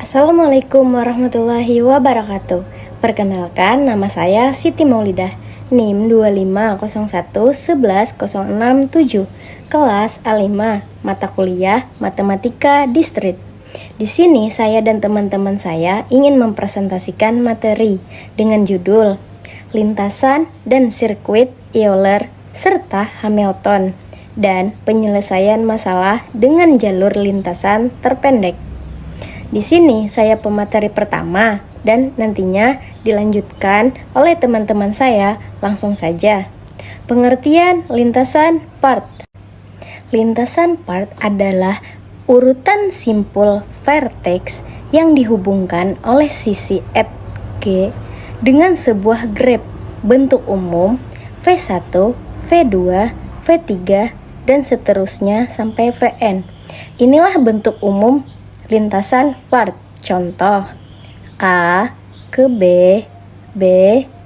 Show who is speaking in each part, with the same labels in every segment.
Speaker 1: Assalamualaikum warahmatullahi wabarakatuh. Perkenalkan, nama saya Siti Maulidah, NIM 2501110667, kelas A5, mata kuliah Matematika Distrik. Di sini saya dan teman-teman saya ingin mempresentasikan materi dengan judul Lintasan dan Sirkuit Euler serta Hamilton dan penyelesaian masalah dengan jalur lintasan terpendek. Di sini saya pemateri pertama dan nantinya dilanjutkan oleh teman-teman saya. Langsung saja. Pengertian lintasan part. Lintasan part adalah urutan simpul vertex yang dihubungkan oleh sisi FG dengan sebuah graf bentuk umum V1, V2, V3, dan seterusnya sampai Vn. Inilah bentuk umum lintasan part. Contoh, A ke B, B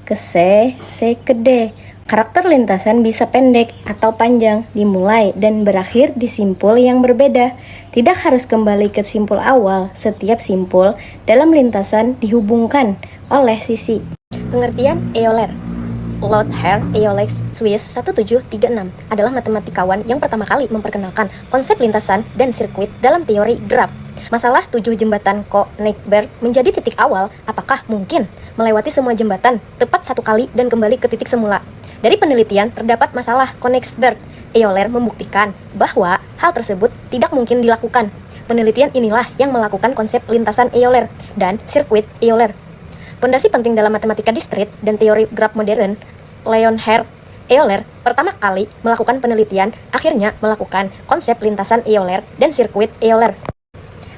Speaker 1: ke C, C ke D. Karakter lintasan bisa pendek atau panjang, dimulai dan berakhir di simpul yang berbeda. Tidak harus kembali ke simpul awal. Setiap simpul dalam lintasan dihubungkan oleh sisi. Pengertian Euler. Lothar Euler Swiss 1736 adalah matematikawan yang pertama kali memperkenalkan konsep lintasan dan sirkuit dalam teori graf. Masalah 7 jembatan Königsberg menjadi titik awal. Apakah mungkin melewati semua jembatan tepat satu kali dan kembali ke titik semula? Dari penelitian terdapat masalah Königsberg. Euler membuktikan bahwa hal tersebut tidak mungkin dilakukan. Penelitian inilah yang melakukan konsep lintasan Euler dan sirkuit Euler. Pondasi penting dalam matematika distrik dan teori graf modern, Leonhard Euler pertama kali melakukan penelitian, akhirnya melakukan konsep lintasan Euler dan sirkuit Euler.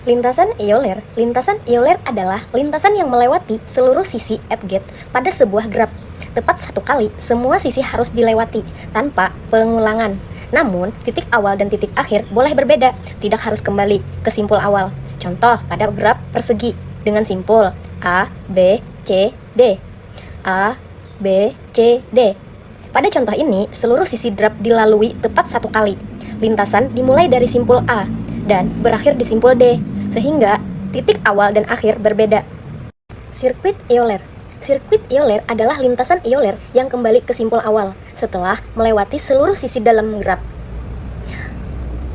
Speaker 1: Lintasan Euler. Lintasan Euler adalah lintasan yang melewati seluruh sisi FG pada sebuah graf. Tepat satu kali, semua sisi harus dilewati tanpa pengulangan. Namun, titik awal dan titik akhir boleh berbeda, tidak harus kembali ke simpul awal. Contoh pada graf persegi dengan simpul A, B, C, D. A, B, C, D. Pada contoh ini, seluruh sisi graf dilalui tepat satu kali. Lintasan dimulai dari simpul A dan berakhir di simpul D, sehingga titik awal dan akhir berbeda. Sirkuit Euler. Sirkuit Euler adalah lintasan Euler yang kembali ke simpul awal setelah melewati seluruh sisi dalam graf.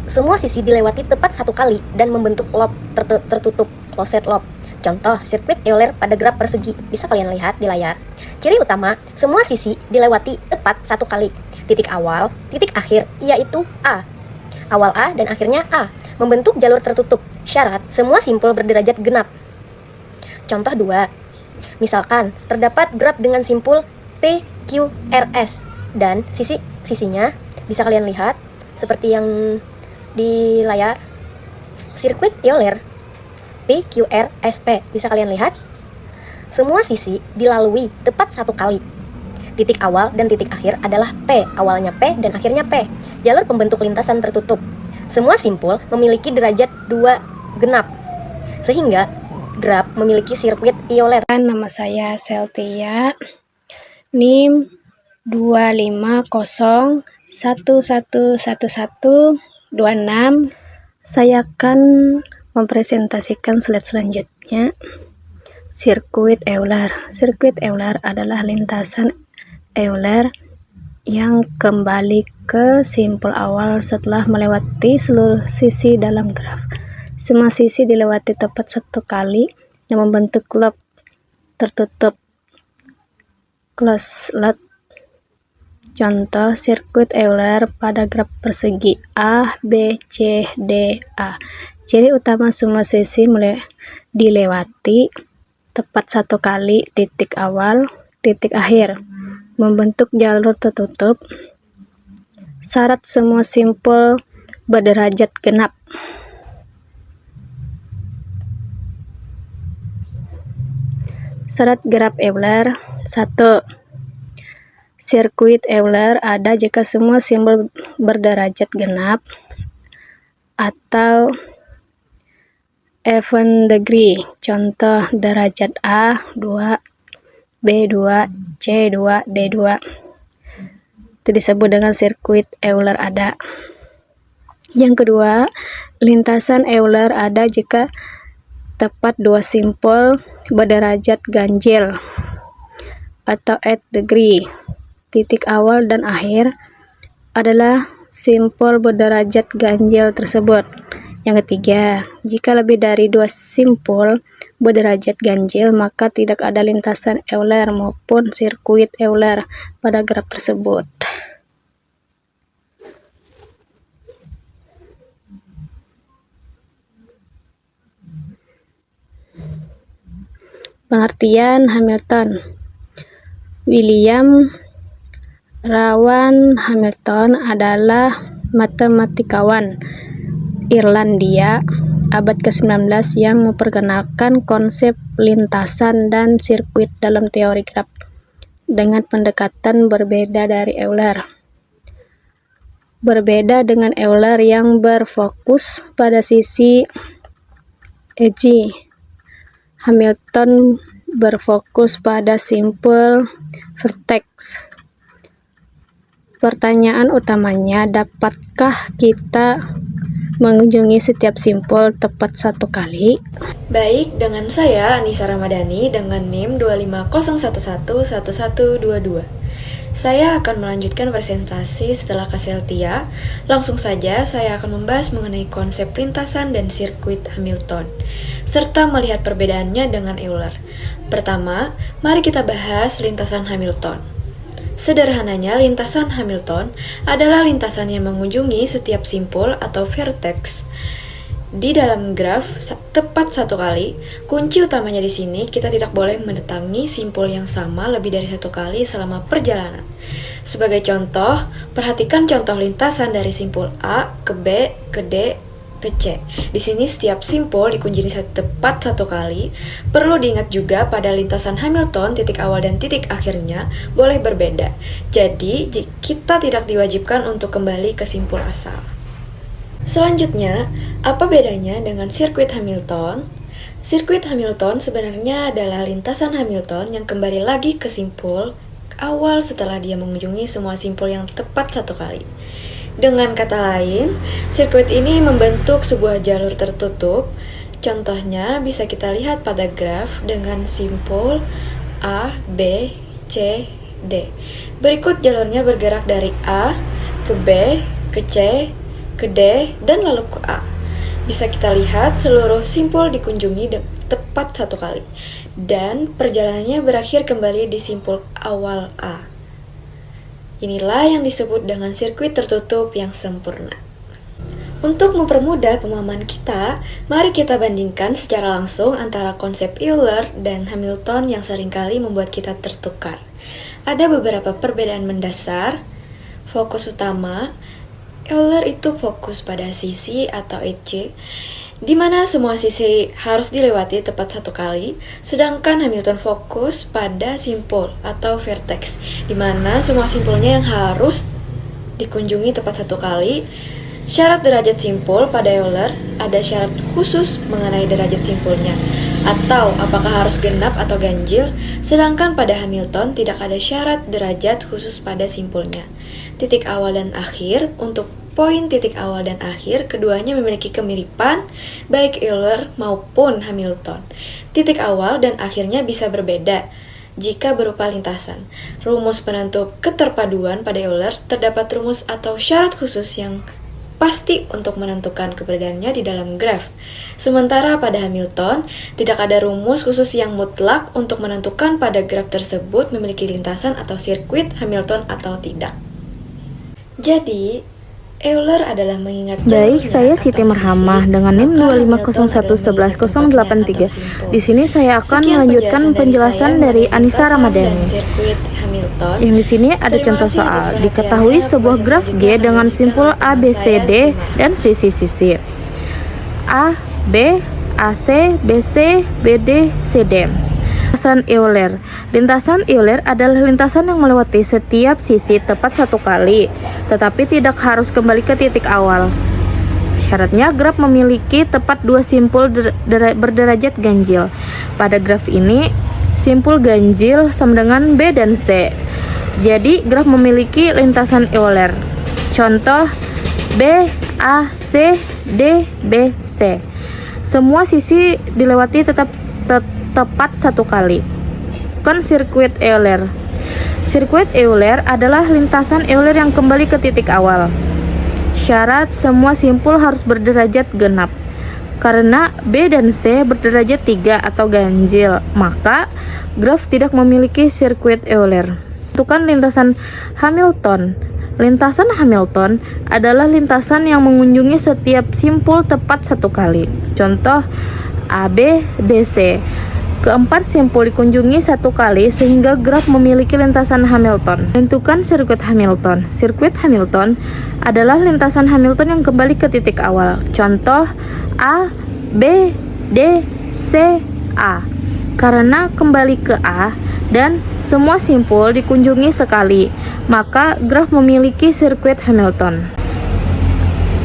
Speaker 1: Semua sisi dilewati tepat satu kali dan membentuk loop tertutup, closed loop. Contoh sirkuit Euler pada graf persegi bisa kalian lihat di layar. Ciri utama, semua sisi dilewati tepat satu kali. Titik awal, titik akhir, yaitu A. Awal A dan akhirnya A, membentuk jalur tertutup. Syarat, semua simpul berderajat genap. Contoh 2. Misalkan, terdapat graf dengan simpul PQRS dan sisinya bisa kalian lihat seperti yang di layar. Sirkuit Euler PQRSP bisa kalian lihat. Semua sisi dilalui tepat satu kali. Titik awal dan titik akhir adalah P, awalnya P dan akhirnya P. Jalur pembentuk lintasan tertutup. Semua simpul memiliki derajat 2 genap, sehingga graf memiliki sirkuit Euler.
Speaker 2: Nama saya Seltia, NIM 250111126. Saya akan mempresentasikan slide selanjutnya. Sirkuit Euler. Sirkuit Euler adalah lintasan Euler yang kembali ke simpul awal setelah melewati seluruh sisi dalam graf. Semua sisi dilewati tepat satu kali dan membentuk loop tertutup, closed loop. Contoh sirkuit Euler pada graf persegi A, B, C, D, A. Ciri utama semua sisi dilewati tepat satu kali, titik awal, titik akhir, membentuk jalur tertutup. Syarat, semua simpul berderajat genap. Syarat graf Euler. 1. Sirkuit Euler ada jika semua simpul berderajat genap atau even degree. Contoh derajat A 2, B 2, C 2, D 2. Itu disebut dengan sirkuit Euler ada. Yang kedua, lintasan Euler ada jika tepat dua simpul berderajat ganjil atau 8 degree. Titik awal dan akhir adalah simpul berderajat ganjil tersebut. Yang ketiga, jika lebih dari dua simpul berderajat ganjil, maka tidak ada lintasan Euler maupun sirkuit Euler pada graf tersebut. Pengertian Hamilton. William Rowan Hamilton adalah matematikawan Irlandia abad ke-19 yang memperkenalkan konsep lintasan dan sirkuit dalam teori graf dengan pendekatan berbeda dari Euler. Berbeda dengan Euler yang berfokus pada sisi edge, Hamilton berfokus pada simpul vertex. Pertanyaan utamanya, dapatkah kita mengunjungi setiap simpul tepat satu kali?
Speaker 1: Baik, dengan saya Anissa Ramadhani dengan NIM 250111122. Saya akan melanjutkan presentasi setelah Kaseltia. Langsung saja saya akan membahas mengenai konsep lintasan dan sirkuit Hamilton, serta melihat perbedaannya dengan Euler. Pertama, mari kita bahas lintasan Hamilton. Sederhananya, lintasan Hamilton adalah lintasan yang mengunjungi setiap simpul atau vertex di dalam graf tepat satu kali. Kunci utamanya di sini, kita tidak boleh mendatangi simpul yang sama lebih dari satu kali selama perjalanan. Sebagai contoh, perhatikan contoh lintasan dari simpul A ke B ke D ke C. Di sini setiap simpul dikunjungi tepat satu kali. Perlu diingat juga pada lintasan Hamilton, titik awal dan titik akhirnya boleh berbeda. Jadi, kita tidak diwajibkan untuk kembali ke simpul asal. Selanjutnya, apa bedanya dengan sirkuit Hamilton? Sirkuit Hamilton sebenarnya adalah lintasan Hamilton yang kembali lagi ke simpul awal setelah dia mengunjungi semua simpul yang tepat satu kali. Dengan kata lain, sirkuit ini membentuk sebuah jalur tertutup. Contohnya bisa kita lihat pada graf dengan simpul A, B, C, D. Berikut jalurnya bergerak dari A ke B, ke C, ke D, dan lalu ke A. Bisa kita lihat seluruh simpul dikunjungi tepat satu kali, dan perjalanannya berakhir kembali di simpul awal A. Inilah yang disebut dengan sirkuit tertutup yang sempurna. Untuk mempermudah pemahaman kita, mari kita bandingkan secara langsung antara konsep Euler dan Hamilton yang seringkali membuat kita tertukar. Ada beberapa perbedaan mendasar. Fokus utama, Euler itu fokus pada sisi atau edge, di mana semua sisi harus dilewati tepat satu kali, sedangkan Hamilton fokus pada simpul atau vertex, di mana semua simpulnya yang harus dikunjungi tepat satu kali. Syarat derajat simpul pada Euler ada syarat khusus mengenai derajat simpulnya, atau apakah harus genap atau ganjil, sedangkan pada Hamilton tidak ada syarat derajat khusus pada simpulnya. Titik awal dan akhir, untuk poin titik awal dan akhir, keduanya memiliki kemiripan, baik Euler maupun Hamilton. Titik awal dan akhirnya bisa berbeda jika berupa lintasan. Rumus penentu keterpaduan pada Euler terdapat rumus atau syarat khusus yang pasti untuk menentukan keberadaannya di dalam graf. Sementara pada Hamilton, tidak ada rumus khusus yang mutlak untuk menentukan pada graf tersebut memiliki lintasan atau sirkuit Hamilton atau tidak. Jadi, Euler adalah mengingat
Speaker 3: Baik, saya Siti Merhamah dengan NIM 250111083. Di sini saya akan melanjutkan penjelasan dari Anissa Ramadhani. Yang di sini ada contoh soal. Diketahui sebuah graf G dengan simpul A, B, C, D dan sisi-sisi A, B, AC, BC, BD, CD. Lintasan Euler. Lintasan Euler adalah lintasan yang melewati setiap sisi tepat satu kali, tetapi tidak harus kembali ke titik awal. Syaratnya graf memiliki tepat dua simpul berderajat ganjil. Pada graf ini, simpul ganjil sama dengan B dan C. Jadi, graf memiliki lintasan Euler. Contoh B, A, C, D, B, C. Semua sisi dilewati tepat satu kali. Sirkuit Euler. Sirkuit Euler adalah lintasan Euler yang kembali ke titik awal. Syarat semua simpul harus berderajat genap. Karena B dan C berderajat 3 atau ganjil, maka graf tidak memiliki sirkuit Euler. Tentukan lintasan Hamilton. Lintasan Hamilton adalah lintasan yang mengunjungi setiap simpul tepat satu kali. Contoh A, B, D, C. Keempat simpul dikunjungi satu kali sehingga graf memiliki lintasan Hamilton. Tentukan sirkuit Hamilton. Sirkuit Hamilton adalah lintasan Hamilton yang kembali ke titik awal. Contoh A, B, D, C, A. Karena kembali ke A dan semua simpul dikunjungi sekali, maka graf memiliki sirkuit Hamilton.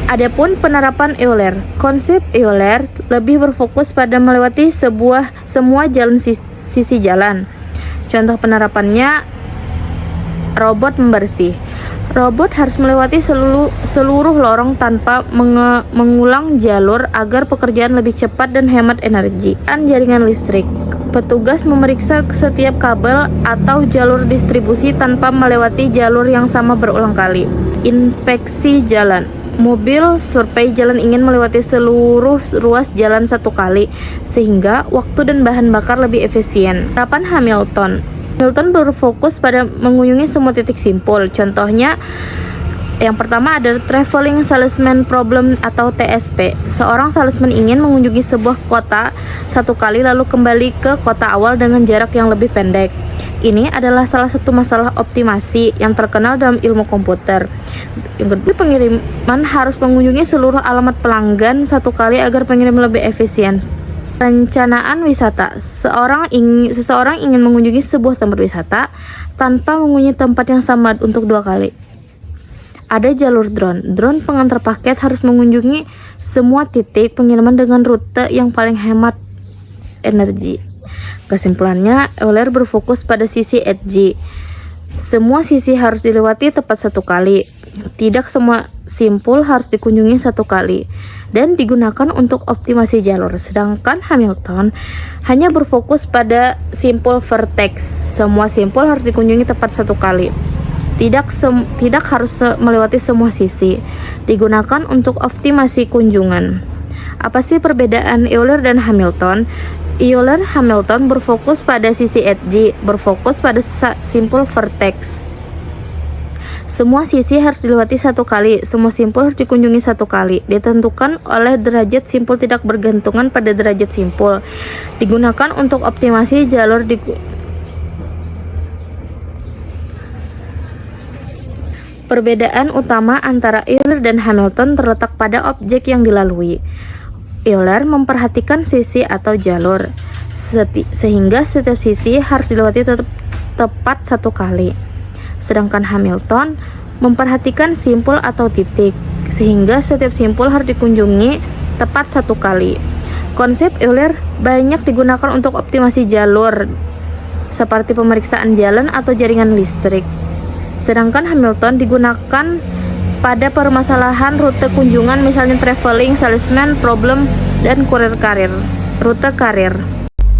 Speaker 3: Adapun penerapan Euler, konsep Euler lebih berfokus pada melewati semua jalan sisi jalan. Contoh penerapannya, robot membersih. Robot harus melewati seluruh lorong tanpa mengulang jalur agar pekerjaan lebih cepat dan hemat energi. Jaringan listrik. Petugas memeriksa setiap kabel atau jalur distribusi tanpa melewati jalur yang sama berulang kali. Inspeksi jalan. Mobil survei jalan ingin melewati seluruh ruas jalan satu kali sehingga waktu dan bahan bakar lebih efisien. Penerapan Hamilton. Hamilton berfokus pada mengunjungi semua titik simpul. Contohnya, yang pertama ada Traveling Salesman Problem atau TSP. Seorang salesman ingin mengunjungi sebuah kota satu kali lalu kembali ke kota awal dengan jarak yang lebih pendek. Ini adalah salah satu masalah optimasi yang terkenal dalam ilmu komputer. Yang kedua, pengiriman harus mengunjungi seluruh alamat pelanggan satu kali agar pengiriman lebih efisien. Perencanaan wisata. Seseorang ingin mengunjungi sebuah tempat wisata tanpa mengunjungi tempat yang sama untuk 2 kali. Ada jalur drone. Drone pengantar paket harus mengunjungi semua titik pengiriman dengan rute yang paling hemat energi. Kesimpulannya, Euler berfokus pada sisi edgy. Semua sisi harus dilewati tepat satu kali. Tidak semua simpul harus dikunjungi satu kali dan digunakan untuk optimasi jalur. Sedangkan Hamilton hanya berfokus pada simpul vertex. Semua simpul harus dikunjungi tepat satu kali. Tidak harus melewati semua sisi. Digunakan untuk optimasi kunjungan. Apa sih perbedaan Euler dan Hamilton? Euler Hamilton berfokus pada sisi edgy, berfokus pada simpul vertex. Semua sisi harus dilewati satu kali, semua simpul harus dikunjungi satu kali. Ditentukan oleh derajat simpul tidak bergantungan pada derajat simpul. Digunakan untuk optimasi jalur Perbedaan utama antara Euler dan Hamilton terletak pada objek yang dilalui. Euler memperhatikan sisi atau jalur, sehingga setiap sisi harus dilewati tepat satu kali. Sedangkan Hamilton memperhatikan simpul atau titik, sehingga setiap simpul harus dikunjungi tepat satu kali. Konsep Euler banyak digunakan untuk optimasi jalur, seperti pemeriksaan jalan atau jaringan listrik. Sedangkan Hamilton digunakan pada permasalahan rute kunjungan, misalnya traveling, salesman, problem, dan rute karir.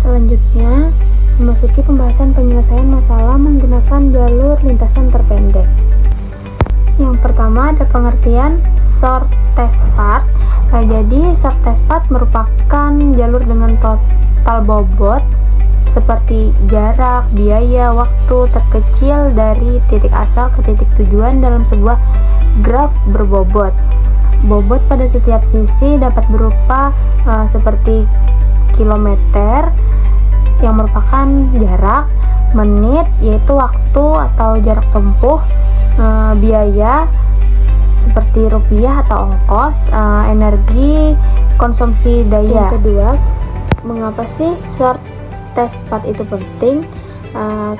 Speaker 1: Selanjutnya, memasuki pembahasan penyelesaian masalah menggunakan jalur lintasan terpendek. Yang pertama ada pengertian shortest path. Jadi shortest path merupakan jalur dengan total bobot seperti jarak, biaya, waktu terkecil dari titik asal ke titik tujuan dalam sebuah graf berbobot. Bobot pada setiap sisi dapat berupa seperti kilometer yang merupakan jarak, menit yaitu waktu atau jarak tempuh, biaya seperti rupiah atau ongkos, energi, konsumsi daya. Yang kedua, mengapa sih shortest path itu penting?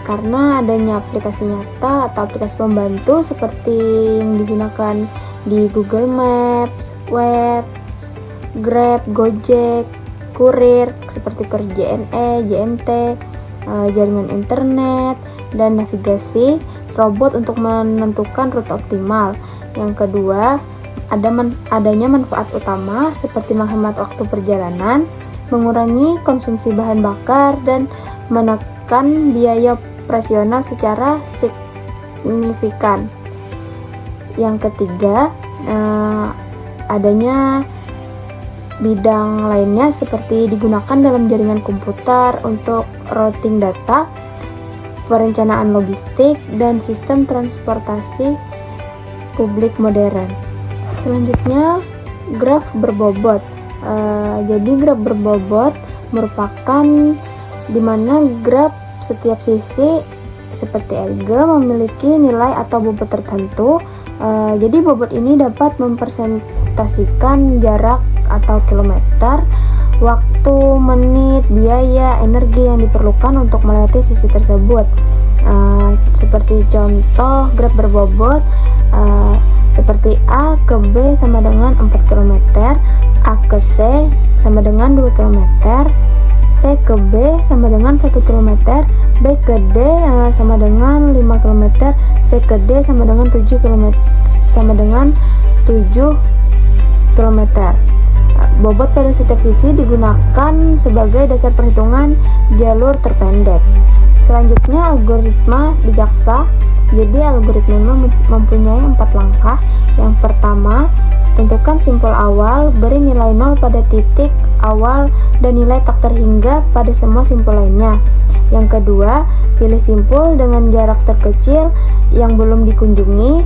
Speaker 1: Karena adanya aplikasi nyata atau aplikasi pembantu seperti yang digunakan di Google Maps, Web, Grab, Gojek, Kurir seperti JNE, JNT, jaringan internet, dan navigasi robot untuk menentukan rute optimal. Yang kedua,
Speaker 3: adanya manfaat utama seperti menghemat waktu perjalanan, mengurangi konsumsi bahan bakar, dan menekan biaya operasional secara signifikan. Yang ketiga, adanya bidang lainnya seperti digunakan dalam jaringan komputer untuk routing data, perencanaan logistik, dan sistem transportasi publik modern. Selanjutnya, graf berbobot. Jadi graf berbobot merupakan di mana graf setiap sisi seperti alga memiliki nilai atau bobot tertentu. Jadi bobot ini dapat mempresentasikan jarak atau kilometer, waktu, menit, biaya, energi yang diperlukan untuk melewati sisi tersebut. Seperti contoh graf berbobot, seperti A ke B sama dengan 4 km, A ke C sama dengan 2 km, C ke B sama dengan 1 km, B ke D sama dengan 5 km, C ke D sama dengan 7 km, Bobot pada setiap sisi digunakan sebagai dasar perhitungan jalur terpendek. Selanjutnya, algoritma dijaksa. Jadi algoritma mempunyai 4 langkah. Yang pertama, tentukan simpul awal, beri nilai 0 pada titik awal dan nilai tak terhingga pada semua simpul lainnya. Yang kedua, pilih simpul dengan jarak terkecil yang belum dikunjungi.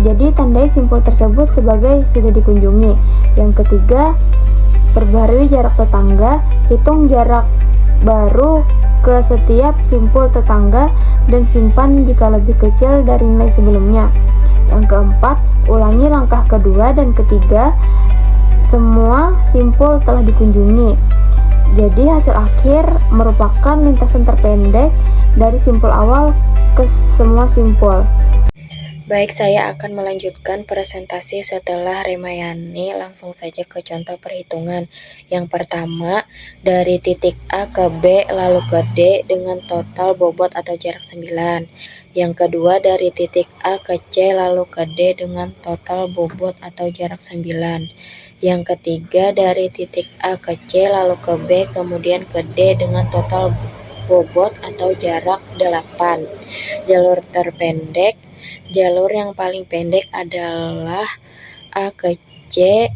Speaker 3: Jadi tandai simpul tersebut sebagai sudah dikunjungi. Yang ketiga, perbarui jarak tetangga, hitung jarak baru ke setiap simpul tetangga dan simpan jika lebih kecil dari nilai sebelumnya. Yang keempat, ulangi langkah kedua dan ketiga, semua simpul telah dikunjungi. Jadi hasil akhir merupakan lintasan terpendek dari simpul awal ke semua simpul.
Speaker 1: Baik, saya akan melanjutkan presentasi setelah Remayani. Langsung saja ke contoh perhitungan. Yang pertama, dari titik A ke B lalu ke D dengan total bobot atau jarak 9. Yang kedua, dari titik A ke C lalu ke D dengan total bobot atau jarak 9. Yang ketiga, dari titik A ke C lalu ke B kemudian ke D dengan total bobot atau jarak 8. Jalur terpendek. Jalur yang paling pendek adalah A ke C,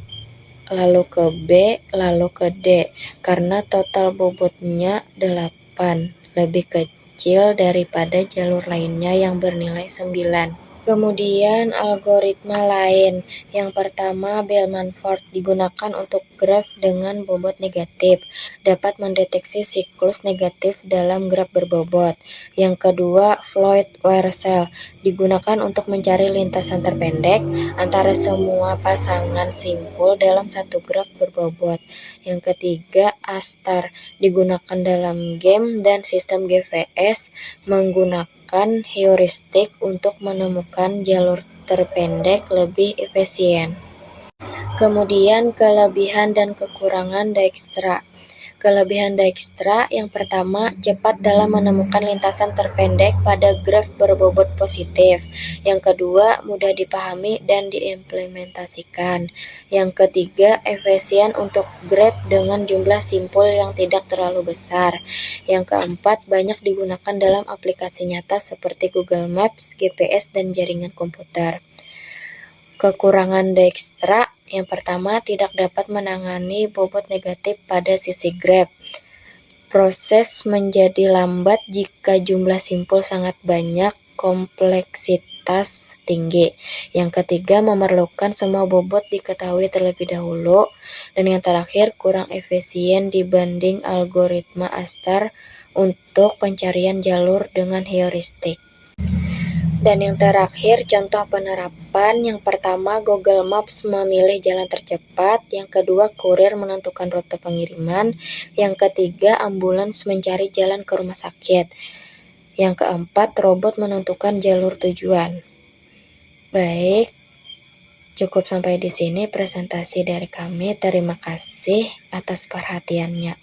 Speaker 1: lalu ke B, lalu ke D, karena total bobotnya 8, lebih kecil daripada jalur lainnya yang bernilai 9. Kemudian algoritma lain. Yang pertama, Bellman-Ford digunakan untuk graf dengan bobot negatif, dapat mendeteksi siklus negatif dalam graf berbobot. Yang kedua, Floyd-Warshall digunakan untuk mencari lintasan terpendek antara semua pasangan simpul dalam satu graf berbobot. Yang ketiga, ASTAR digunakan dalam game dan sistem GPS menggunakan heuristik untuk menemukan jalur terpendek lebih efisien. Kemudian kelebihan dan kekurangan Dijkstra. Kelebihan Dijkstra yang pertama, cepat dalam menemukan lintasan terpendek pada graf berbobot positif. Yang kedua, mudah dipahami dan diimplementasikan. Yang ketiga, efisien untuk graf dengan jumlah simpul yang tidak terlalu besar. Yang keempat, banyak digunakan dalam aplikasi nyata seperti Google Maps, GPS, dan jaringan komputer. Kekurangan Dijkstra yang pertama, tidak dapat menangani bobot negatif pada sisi graf. Proses menjadi lambat jika jumlah simpul sangat banyak, kompleksitas tinggi. Yang ketiga, memerlukan semua bobot diketahui terlebih dahulu. Dan yang terakhir, kurang efisien dibanding algoritma ASTAR untuk pencarian jalur dengan heuristik. Dan yang terakhir, contoh penerapan. Yang pertama, Google Maps memilih jalan tercepat. Yang kedua, kurir menentukan rute pengiriman. Yang ketiga, ambulans mencari jalan ke rumah sakit. Yang keempat, robot menentukan jalur tujuan. Baik, cukup sampai di sini presentasi dari kami. Terima kasih atas perhatiannya.